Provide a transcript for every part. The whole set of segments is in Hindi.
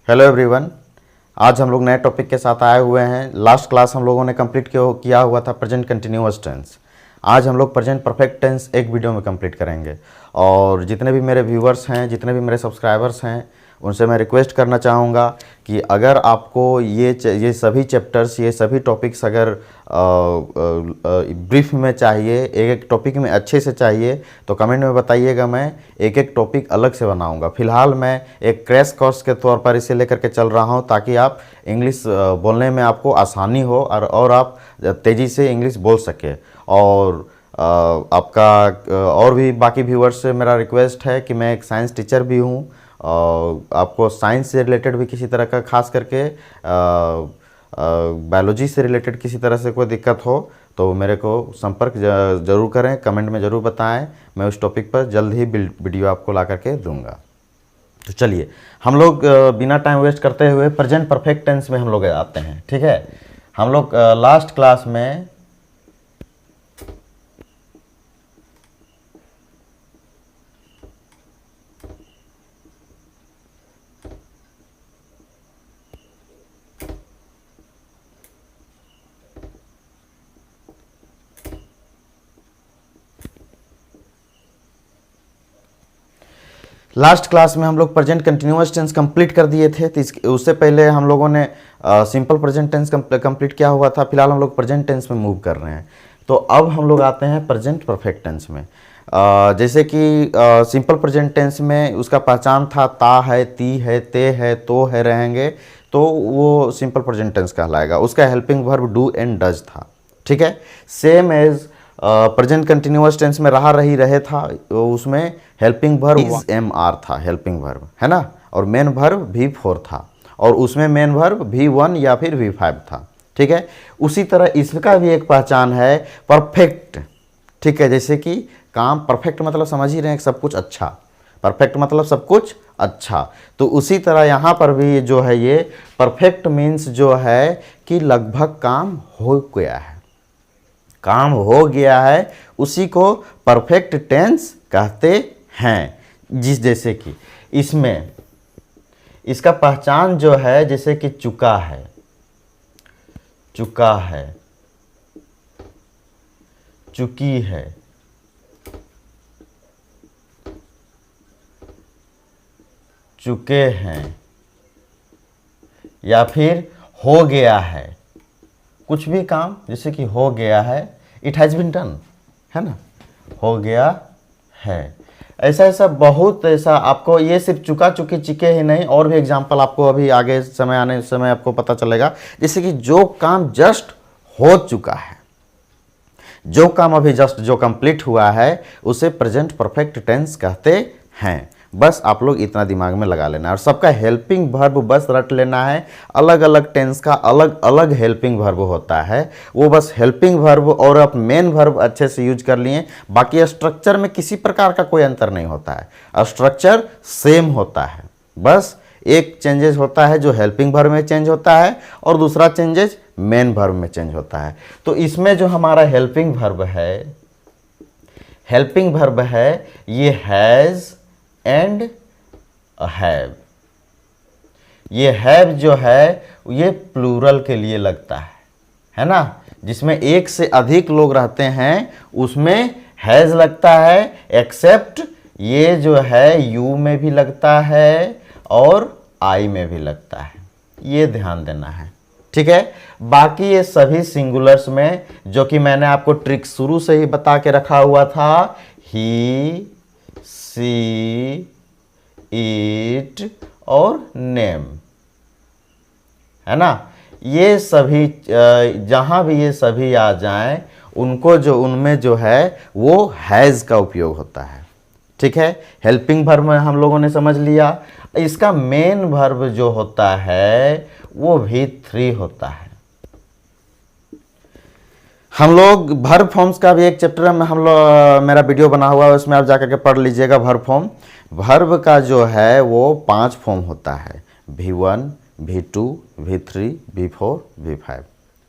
Hello everyone. आज हम लोग नए टॉपिक के साथ आए हुए हैं। लास्ट क्लास हम लोगों ने कंप्लीट किया हुआ था प्रेजेंट कंटिन्यूअस टेंस। आज हम लोग प्रेजेंट परफेक्ट टेंस एक वीडियो में कंप्लीट करेंगे। और जितने भी मेरे व्यूवर्स हैं, जितने भी मेरे सब्सक्राइबर्स हैं, उनसे मैं रिक्वेस्ट करना चाहूँगा कि अगर आपको ये सभी चैप्टर्स, ये सभी टॉपिक्स अगर ब्रीफ में चाहिए, एक एक टॉपिक में अच्छे से चाहिए, तो कमेंट में बताइएगा। मैं एक एक टॉपिक अलग से बनाऊंगा। फ़िलहाल मैं एक क्रैश कोर्स के तौर पर इसे लेकर के चल रहा हूं, ताकि आप इंग्लिश बोलने में आपको आसानी हो और आप तेज़ी से इंग्लिश बोल सके। और आपका और भी बाकी व्यूअर्स से मेरा रिक्वेस्ट है कि मैं एक साइंस टीचर भी हूँ। आपको साइंस से रिलेटेड भी किसी तरह का, खास करके बायोलॉजी से रिलेटेड किसी तरह से कोई दिक्कत हो तो मेरे को संपर्क ज़रूर करें, कमेंट में ज़रूर बताएं। मैं उस टॉपिक पर जल्द ही वीडियो आपको ला करके दूंगा। तो चलिए हम लोग बिना टाइम वेस्ट करते हुए प्रेजेंट परफेक्ट टेंस में हम लोग आते हैं। ठीक है, हम लोग लास्ट क्लास में हम लोग प्रेजेंट कंटिन्यूअस टेंस कंप्लीट कर दिए थे। तो उससे पहले हम लोगों ने सिंपल प्रेजेंट टेंस कंप्लीट किया हुआ था। फिलहाल हम लोग प्रेजेंट टेंस में मूव कर रहे हैं। तो अब हम लोग आते हैं प्रेजेंट परफेक्ट टेंस में। जैसे कि सिंपल प्रेजेंट टेंस में उसका पहचान था ता है, ती है, ते है, तो है रहेंगे, तो वो सिंपल प्रेजेंट टेंस कहलाएगा। उसका helping verb do and does था। ठीक है, same as present continuous tense में रहे था, उसमें helping verb is am are था, हेल्पिंग वर्ब है ना, और मेन वर्ब V4 था, और उसमें मेन वर्ब V1 या फिर V5 था। ठीक है, उसी तरह इसका भी एक पहचान है परफेक्ट। ठीक है, जैसे कि काम परफेक्ट मतलब समझ ही रहे हैं, सब कुछ अच्छा। परफेक्ट मतलब सब कुछ अच्छा। तो उसी तरह यहाँ पर भी जो है ये परफेक्ट मीन्स जो है कि लगभग काम हो गया है, काम हो गया है, उसी को परफेक्ट टेंस कहते हैं। जैसे कि इसमें इसका पहचान जो है, जैसे कि चुका है, चुका है, चुकी है, चुके हैं, या फिर हो गया है। कुछ भी काम जैसे कि हो गया है, इट हैज़ बीन डन, है ना, हो गया है। ऐसा बहुत ऐसा आपको, ये सिर्फ चुका चुकी चिके ही नहीं, और भी एग्जाम्पल आपको अभी आगे समय आने समय आपको पता चलेगा। जैसे कि जो काम जस्ट हो चुका है, जो काम अभी जस्ट जो कंप्लीट हुआ है, उसे प्रेजेंट परफेक्ट टेंस कहते हैं। बस आप लोग इतना दिमाग में लगा लेना, और सबका हेल्पिंग वर्ब बस रट लेना है। अलग अलग टेंस का अलग अलग हेल्पिंग वर्ब होता है, वो बस हेल्पिंग वर्ब और आप मेन वर्ब अच्छे से यूज कर लिए। बाकी स्ट्रक्चर में किसी प्रकार का कोई अंतर नहीं होता है, स्ट्रक्चर सेम होता है। बस एक चेंजेस होता है जो हेल्पिंग वर्ब में चेंज होता है, और दूसरा चेंजेस मेन वर्ब में चेंज होता है। तो इसमें जो हमारा हेल्पिंग वर्ब है, ये हैज़ एंड हैव। ये हैव जो है ये प्लूरल के लिए लगता है ना, जिसमें एक से अधिक लोग रहते हैं उसमें हैज लगता है, एक्सेप्ट ये जो है यू में भी लगता है और आई में भी लगता है, ये ध्यान देना है। ठीक है, बाकी ये सभी सिंगुलर्स में, जो कि मैंने आपको ट्रिक शुरू से ही बता के रखा हुआ था, ही, सी, इट और नेम, है ना, ये सभी जहाँ भी ये सभी आ जाएं, उनको जो उनमें जो है वो हैज़ का उपयोग होता है। ठीक है, हेल्पिंग वर्ब में हम लोगों ने समझ लिया। इसका मेन वर्ब जो होता है वो V3 होता है। हम लोग वर्ब फॉर्म्स का भी एक चैप्टर में हम लोग मेरा वीडियो बना हुआ है, उसमें आप जाकर के पढ़ लीजिएगा। वर्ब फॉर्म, वर्ब का जो है वो 5 फॉर्म होता है, V1, V2, V3, V4, V5।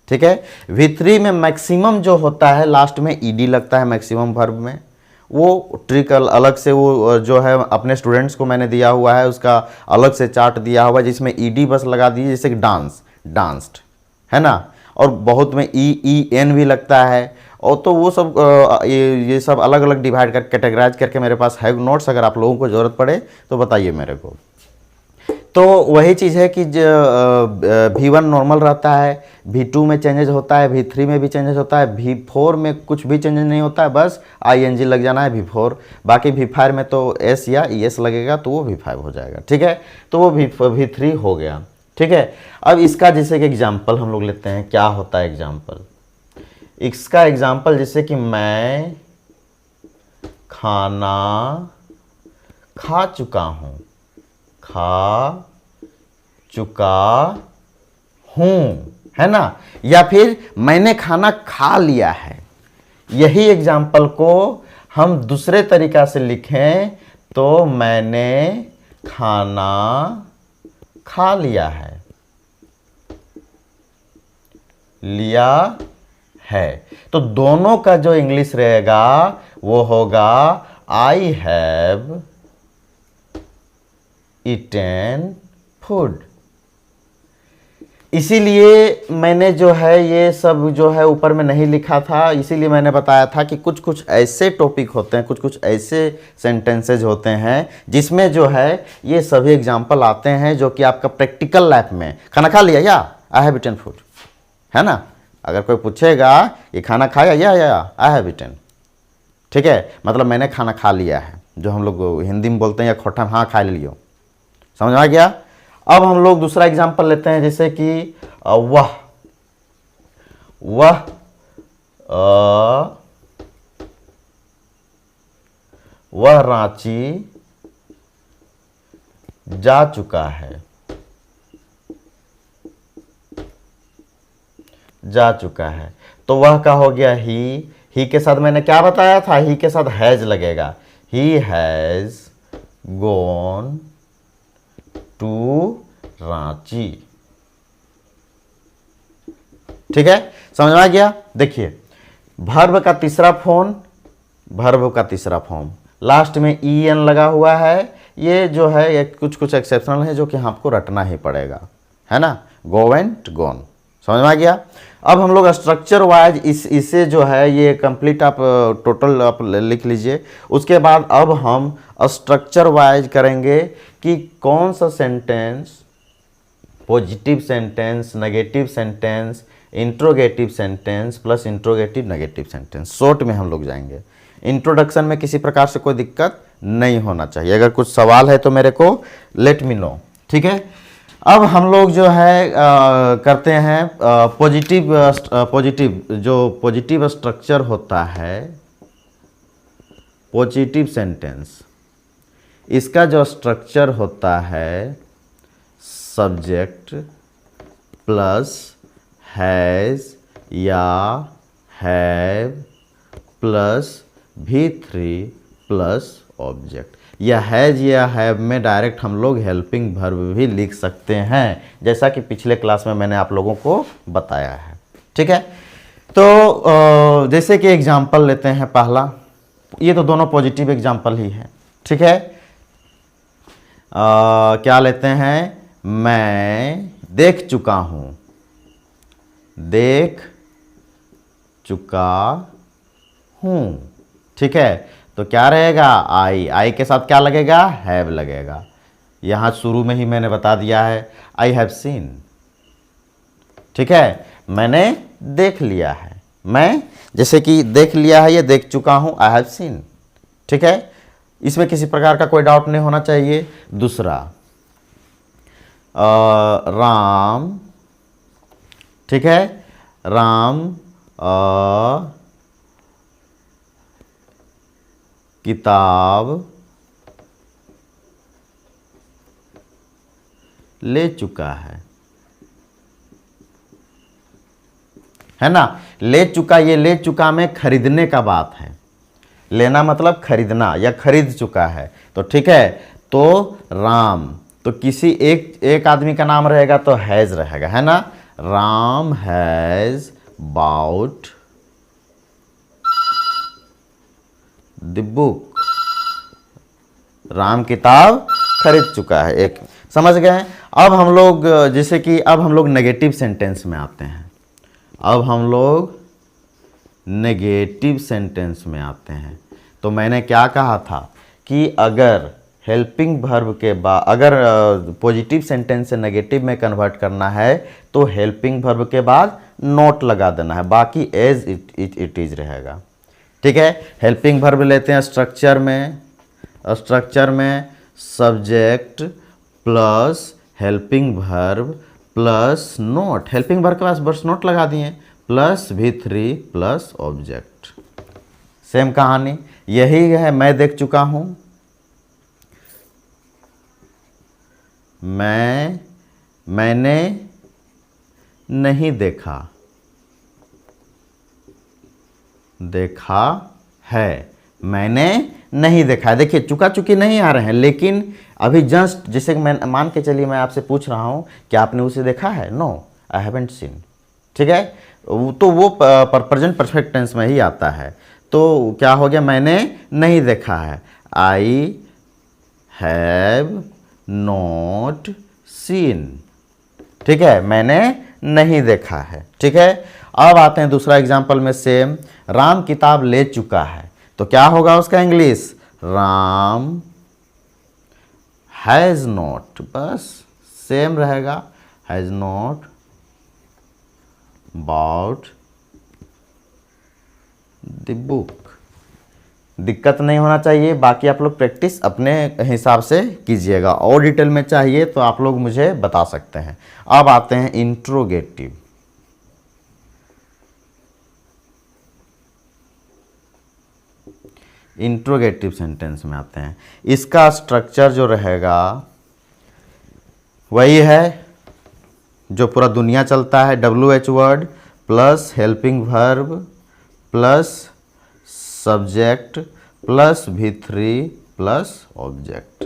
ठीक है, V3 में मैक्सिमम जो होता है लास्ट में ईडी लगता है मैक्सिमम वर्ब में, वो ट्रिक अलग से वो जो है अपने स्टूडेंट्स को मैंने दिया हुआ है, उसका अलग से चार्ट दिया हुआ है जिसमें ईडी बस लगा दीजिए, जैसे कि डांस्ड है ना, और बहुत में ई एन भी लगता है, और तो वो सब ये सब अलग अलग डिवाइड कर कैटेगराइज करके मेरे पास है नोट्स, अगर आप लोगों को ज़रूरत पड़े तो बताइए मेरे को। तो वही चीज़ है कि V1 नॉर्मल रहता है, V2 में चेंजेस होता है, V3 में भी चेंजेस होता है, V4 में कुछ भी चेंजेस नहीं होता है, बस ING लग जाना है V4। बाकी V5 में तो S या ES लगेगा तो वो V5 हो जाएगा, ठीक है। तो वो V3 हो गया, ठीक है। अब इसका जैसे कि एग्जाम्पल हम लोग लेते हैं, क्या होता है एग्जाम्पल, इसका एग्जाम्पल जैसे कि मैं खाना खा चुका हूँ, खा चुका हूँ, है ना, या फिर मैंने खाना खा लिया है। यही एग्जाम्पल को हम दूसरे तरीका से लिखें तो मैंने खाना खा लिया है, लिया है। तो दोनों का जो इंग्लिश रहेगा वो होगा आई हैव ईटेन फूड। इसीलिए मैंने जो है ये सब जो है ऊपर में नहीं लिखा था, इसीलिए मैंने बताया था कि कुछ कुछ ऐसे टॉपिक होते हैं, कुछ कुछ ऐसे सेंटेंसेज होते हैं जिसमें जो है ये सभी एग्जाम्पल आते हैं जो कि आपका प्रैक्टिकल लाइफ में, खाना खा लिया या आई हैव ईटेन फूड, है ना। अगर कोई पूछेगा ये खाना खाया या आई हैव ईटेन, ठीक है, मतलब मैंने खाना खा लिया है, जो हम लोग हिंदी में बोलते हैं या खोटा में, हाँ खा लियो, समझ में आ गया। अब हम लोग दूसरा एग्जाम्पल लेते हैं, जैसे कि वह रांची जा चुका है, जा चुका है। तो वह का हो गया ही के साथ मैंने क्या बताया था, ही के साथ हैज लगेगा, he has gone to Ranchi, ठीक है, समझ में आ गया। देखिए वर्ब का तीसरा फॉर्म, लास्ट में en लगा हुआ है, ये जो है ये कुछ कुछ एक्सेप्शनल है जो कि आपको रटना ही पड़ेगा, है ना, गो एंड गॉन, समझ में आ गया। अब हम लोग स्ट्रक्चर वाइज इसे जो है ये कंप्लीट आप टोटल आप लिख लीजिए। उसके बाद अब हम स्ट्रक्चर वाइज करेंगे कि कौन सा sentence positive sentence, negative sentence, interrogative sentence plus interrogative negative sentence, short में हम लोग जाएंगे। इंट्रोडक्शन में किसी प्रकार से कोई दिक्कत नहीं होना चाहिए, अगर कुछ सवाल है तो मेरे को लेट मी नो, ठीक है। अब हम लोग जो है करते हैं पॉजिटिव स्ट्रक्चर होता है, पॉजिटिव सेंटेंस, इसका जो स्ट्रक्चर होता है सब्जेक्ट प्लस हैज या have plus V3 plus object, या हैज या हैव में डायरेक्ट हम लोग हेल्पिंग वर्ब भी लिख सकते हैं, जैसा कि पिछले क्लास में मैंने आप लोगों को बताया है, ठीक है। तो जैसे कि एग्जाम्पल लेते हैं पहला, ये तो दोनों पॉजिटिव एग्जाम्पल ही है, ठीक है। क्या लेते हैं, मैं देख चुका हूँ, देख चुका हूँ, ठीक है। तो क्या रहेगा, आई के साथ क्या लगेगा, हैव लगेगा। यहाँ शुरू में ही मैंने बता दिया है आई हैव सीन, ठीक है, मैंने देख लिया है, मैं जैसे कि देख लिया है, ये देख चुका हूँ, आई हैव सीन, ठीक है, इसमें किसी प्रकार का कोई डाउट नहीं होना चाहिए। दूसरा राम, ठीक है, राम किताब ले चुका है ना, ले चुका, ये ले चुका में खरीदने का बात है, लेना मतलब खरीदना, या खरीद चुका है, तो ठीक है। तो राम, तो किसी एक आदमी का नाम रहेगा तो हैज रहेगा, है ना, Ram has bought the book, Ram किताब खरीद चुका है। एक समझ गए। अब हम लोग जैसे कि अब हम लोग नेगेटिव सेंटेंस में आते हैं। अब हम लोग नेगेटिव सेंटेंस में आते हैं। तो मैंने क्या कहा था कि अगर हेल्पिंग वर्ब के बाद, अगर पॉजिटिव सेंटेंस से नेगेटिव में कन्वर्ट करना है तो हेल्पिंग वर्ब के बाद नोट लगा देना है, बाकी एज इट इज रहेगा। ठीक है। हेल्पिंग वर्ब लेते हैं स्ट्रक्चर में। स्ट्रक्चर में subject plus helping verb plus note, helping verb के पास बस नोट लगा दिए, plus V3 plus object. Same कहानी यही है, मैं देख चुका हूं, मैंने नहीं देखा, देखा है, मैंने नहीं देखा है। देखिए चुका चुकी नहीं आ रहे हैं, लेकिन अभी जस्ट जैसे मैं मान के चलिए मैं आपसे पूछ रहा हूं कि आपने उसे देखा है, नो आई हैवंट सीन। ठीक है। तो वो प्रेजेंट परफेक्ट टेंस में ही आता है। तो क्या हो गया, मैंने नहीं देखा है, आई हैव नॉट सीन। ठीक है, मैंने नहीं देखा है। ठीक है। अब आते हैं दूसरा एग्जांपल में, सेम राम किताब ले चुका है, तो क्या होगा उसका इंग्लिश, राम हैज नॉट, बस सेम रहेगा, has not bought the book. दिक्कत नहीं होना चाहिए, बाकी आप लोग प्रैक्टिस अपने हिसाब से कीजिएगा, और डिटेल में चाहिए तो आप लोग मुझे बता सकते हैं। अब आते हैं इंट्रोगेटिव। इंट्रोगेटिव सेंटेंस में आते हैं। इसका स्ट्रक्चर जो रहेगा वही है जो पूरा दुनिया चलता है, WH word plus helping verb plus subject plus V3 plus object,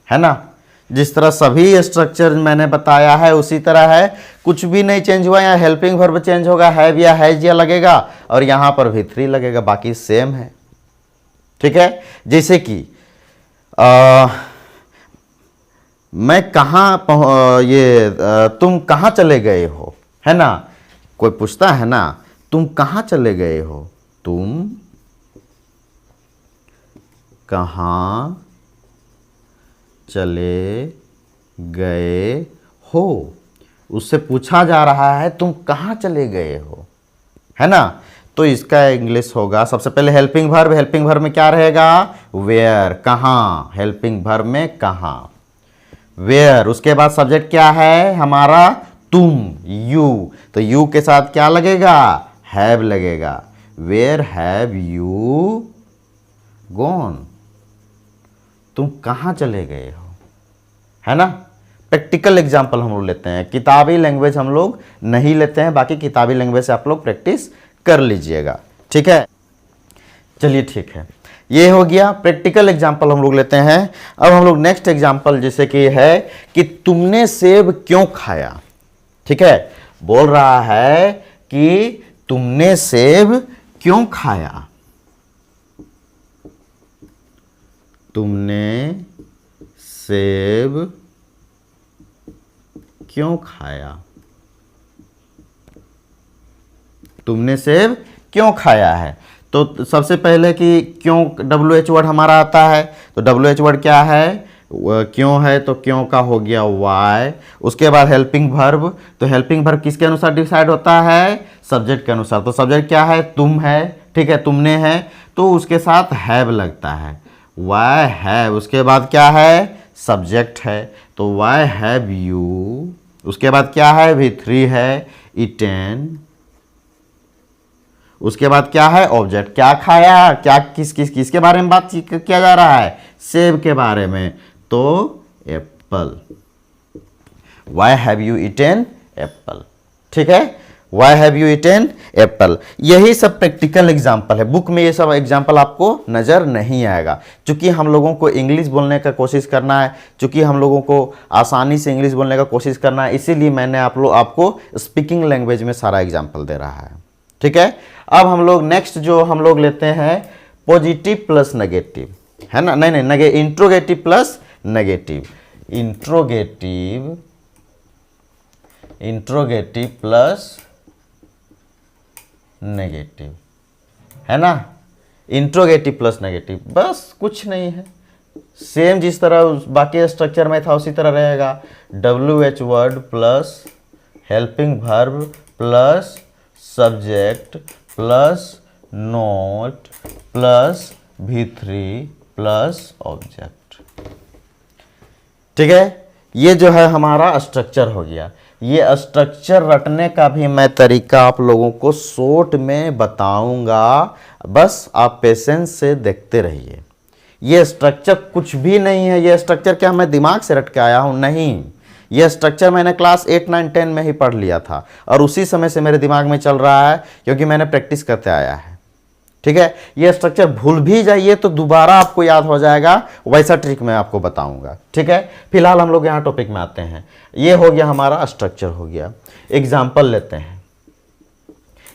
है ना। जिस तरह सभी स्ट्रक्चर मैंने बताया है उसी तरह है, कुछ भी नहीं चेंज हुआ। यहाँ हेल्पिंग वर्ब चेंज होगा, हैव या हैज या लगेगा, और यहाँ पर V3 लगेगा, बाकी सेम है। ठीक है। जैसे कि मैं कहाँ तुम कहाँ चले गए हो, है ना। कोई पूछता है ना, तुम कहाँ चले गए हो, तुम कहाँ चले गए हो, उससे पूछा जा रहा है तुम कहाँ चले गए हो, है ना। तो इसका इंग्लिश होगा, सबसे पहले हेल्पिंग वर्ब, हेल्पिंग वर्ब में क्या रहेगा, वेयर, कहाँ, हेल्पिंग वर्ब में कहाँ, वेयर। उसके बाद सब्जेक्ट क्या है हमारा, तुम, यू, तो यू के साथ क्या लगेगा, हैव लगेगा, वेयर हैव यू गॉन, तुम कहाँ चले गए हो, है ना। प्रैक्टिकल एग्जाम्पल हम लोग लेते हैं, किताबी लैंग्वेज हम लोग नहीं लेते हैं, बाकी किताबी लैंग्वेज से आप लोग प्रैक्टिस कर लीजिएगा। ठीक है, चलिए ठीक है, ये हो गया प्रैक्टिकल एग्जाम्पल हम लोग लेते हैं। अब हम लोग नेक्स्ट एग्जाम्पल जैसे कि है कि तुमने सेब क्यों खाया। ठीक है, बोल रहा है कि तुमने सेब क्यों खाया, तुमने सेब क्यों खाया, तुमने सेब क्यों खाया है। तो सबसे पहले कि क्यों WH वर्ड हमारा आता है, तो WH वर्ड क्या है, क्यों है, तो क्यों का हो गया वाई। उसके बाद हेल्पिंग वर्ब, तो हेल्पिंग वर्ब किसके अनुसार डिसाइड होता है, सब्जेक्ट के अनुसार। तो सब्जेक्ट क्या है, तुम है, ठीक है, तुमने है, तो उसके साथ हैव लगता है, वाई हैव। उसके बाद क्या है, सब्जेक्ट है, तो वाई हैव यू। उसके बाद क्या है, V3 है, ईटेन। उसके बाद क्या है, ऑब्जेक्ट, क्या खाया, क्या किसके बारे में बात किया जा रहा है, सेब के बारे में, तो Apple, why have you eaten Apple. ठीक है, why have you eaten Apple. यही सब प्रैक्टिकल एग्जाम्पल है, बुक में ये सब एग्जाम्पल आपको नज़र नहीं आएगा, क्योंकि हम लोगों को इंग्लिश बोलने का कोशिश करना है, क्योंकि हम लोगों को आसानी से इंग्लिश बोलने का कोशिश करना है, इसीलिए मैंने आपको स्पीकिंग लैंग्वेज में सारा एग्जाम्पल दे रहा है। ठीक है, अब हम लोग नेक्स्ट जो हम लोग लेते हैं पॉजिटिव प्लस नेगेटिव, है ना, नहीं interrogative plus negative, interrogative plus negative, है ना, इंट्रोगेटिव प्लस नेगेटिव, बस कुछ नहीं है, सेम जिस तरह बाकी स्ट्रक्चर में था उसी तरह रहेगा। WH word plus helping verb plus subject plus note plus V3 plus object. ठीक है, ये जो है हमारा स्ट्रक्चर हो गया। ये स्ट्रक्चर रटने का भी मैं तरीका आप लोगों को शॉर्ट में बताऊंगा, बस आप पेशेंस से देखते रहिए। ये स्ट्रक्चर कुछ भी नहीं है, ये स्ट्रक्चर क्या मैं दिमाग से रट के आया हूँ, नहीं, ये स्ट्रक्चर मैंने क्लास 8, 9, 10 में ही पढ़ लिया था और उसी समय से मेरे दिमाग में चल रहा है क्योंकि मैंने प्रैक्टिस करते आया है। ठीक है, ये स्ट्रक्चर भूल भी जाइए तो दोबारा आपको याद हो जाएगा, वैसा ट्रिक मैं आपको बताऊंगा। ठीक है, फिलहाल हम लोग यहाँ टॉपिक में आते हैं। ये हो गया हमारा स्ट्रक्चर हो गया। एग्जाम्पल लेते हैं,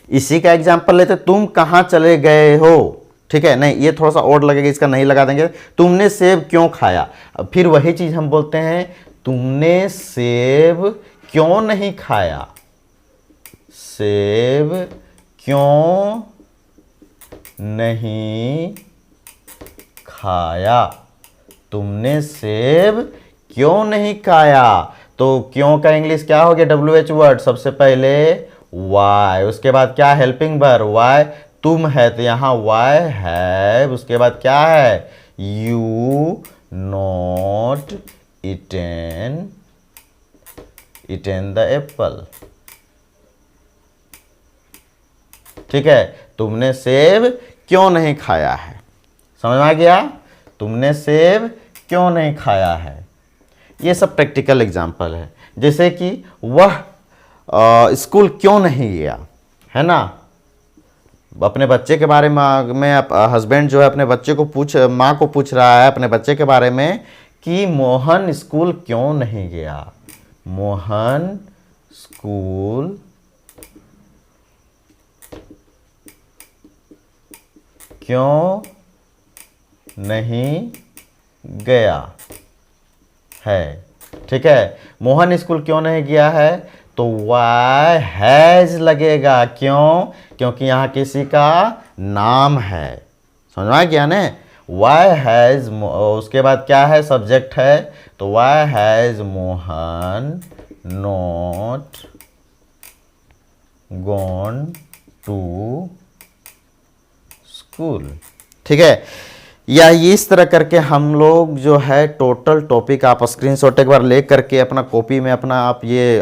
इसी का एग्जाम्पल लेते, तुम कहाँ चले गए हो। ठीक है, नहीं ये थोड़ा सा और लगेगा, इसका नहीं लगा देंगे। तुमने सेब क्यों खाया, फिर वही चीज हम बोलते हैं, तुमने सेब क्यों नहीं खाया, सेब क्यों नहीं खाया, तुमने सेब क्यों नहीं खाया। तो क्यों का इंग्लिश क्या हो गया, WH वर्ड, सबसे पहले वाई, उसके बाद क्या हेल्पिंग वर्ब, वाई तुम है तो यहाँ वाई है, उसके बाद क्या है, you not eaten the Apple. ठीक है, तुमने सेब क्यों नहीं खाया है, समझ में आ गया, तुमने सेब क्यों नहीं खाया है। ये सब प्रैक्टिकल एग्जाम्पल है। जैसे कि वह स्कूल क्यों नहीं गया, है ना, अपने बच्चे के बारे में हस्बैंड जो है अपने बच्चे को माँ को पूछ रहा है अपने बच्चे के बारे में कि मोहन स्कूल क्यों नहीं गया, मोहन स्कूल क्यों नहीं गया है। ठीक है, मोहन स्कूल क्यों नहीं गया है, तो वाई हैज लगेगा, क्यों, क्योंकि यहाँ किसी का नाम है, समझ में आ गया ना, वाई हैज, उसके बाद क्या है, सब्जेक्ट है, तो why has Mohan not gone to school. ठीक है, या इस तरह करके हम लोग जो है टोटल टॉपिक आप स्क्रीनशॉट एक बार ले करके अपना कॉपी में अपना आप ये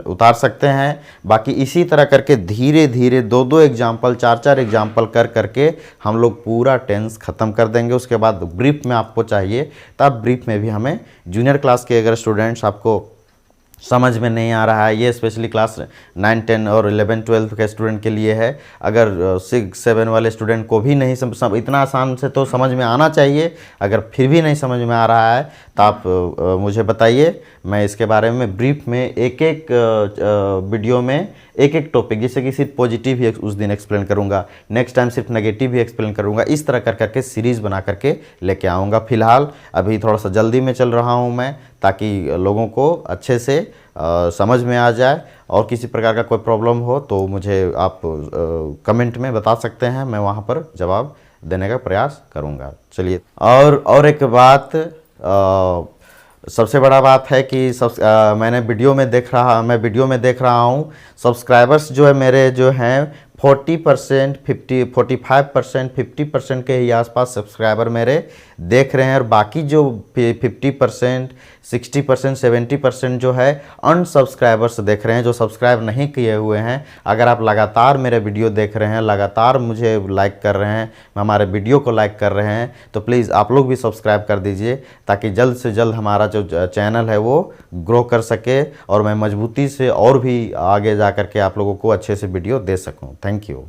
उतार सकते हैं। बाकी इसी तरह करके धीरे धीरे 2-2 एग्जाम्पल 4-4 एग्जाम्पल कर करके हम लोग पूरा टेंस ख़त्म कर देंगे। उसके बाद ब्रीफ में आपको चाहिए तब ब्रीफ में भी हमें जूनियर क्लास के अगर स्टूडेंट्स आपको समझ में नहीं आ रहा है, ये स्पेशली क्लास 9, 10 और 11, 12 के स्टूडेंट के लिए है। अगर 6, 7 वाले स्टूडेंट को भी नहीं इतना आसान से तो समझ में आना चाहिए, अगर फिर भी नहीं समझ में आ रहा है तो आप मुझे बताइए, मैं इसके बारे में ब्रीफ में एक वीडियो में एक टॉपिक, जैसे कि सिर्फ पॉजिटिव ही उस दिन एक्सप्लेन करूंगा, नेक्स्ट टाइम सिर्फ नेगेटिव ही एक्सप्लेन करूंगा, इस तरह कर करके सीरीज़ बना करके लेके आऊँगा। फिलहाल अभी थोड़ा सा जल्दी में चल रहा हूँ मैं, ताकि लोगों को अच्छे से समझ में आ जाए। और किसी प्रकार का कोई प्रॉब्लम हो तो मुझे आप कमेंट में बता सकते हैं, मैं वहाँ पर जवाब देने का प्रयास करूँगा। चलिए, और एक बात, सबसे बड़ा बात है कि मैं वीडियो में देख रहा हूँ सब्सक्राइबर्स जो है मेरे जो हैं 40%, 45%, 50% के ही आसपास सब्सक्राइबर मेरे देख रहे हैं, और बाकी जो 50%, 60%, 70% जो है अनसब्सक्राइबर्स देख रहे हैं, जो सब्सक्राइब नहीं किए हुए हैं। अगर आप लगातार मेरे वीडियो देख रहे हैं, लगातार मुझे लाइक कर रहे हैं, हमारे वीडियो को लाइक कर रहे हैं, तो प्लीज़ आप लोग भी सब्सक्राइब कर दीजिए, ताकि जल्द से जल्द हमारा जो चैनल है वो ग्रो कर सके और मैं मजबूती से और भी आगे जा कर के आप लोगों को अच्छे से वीडियो दे सकूँ। Thank you.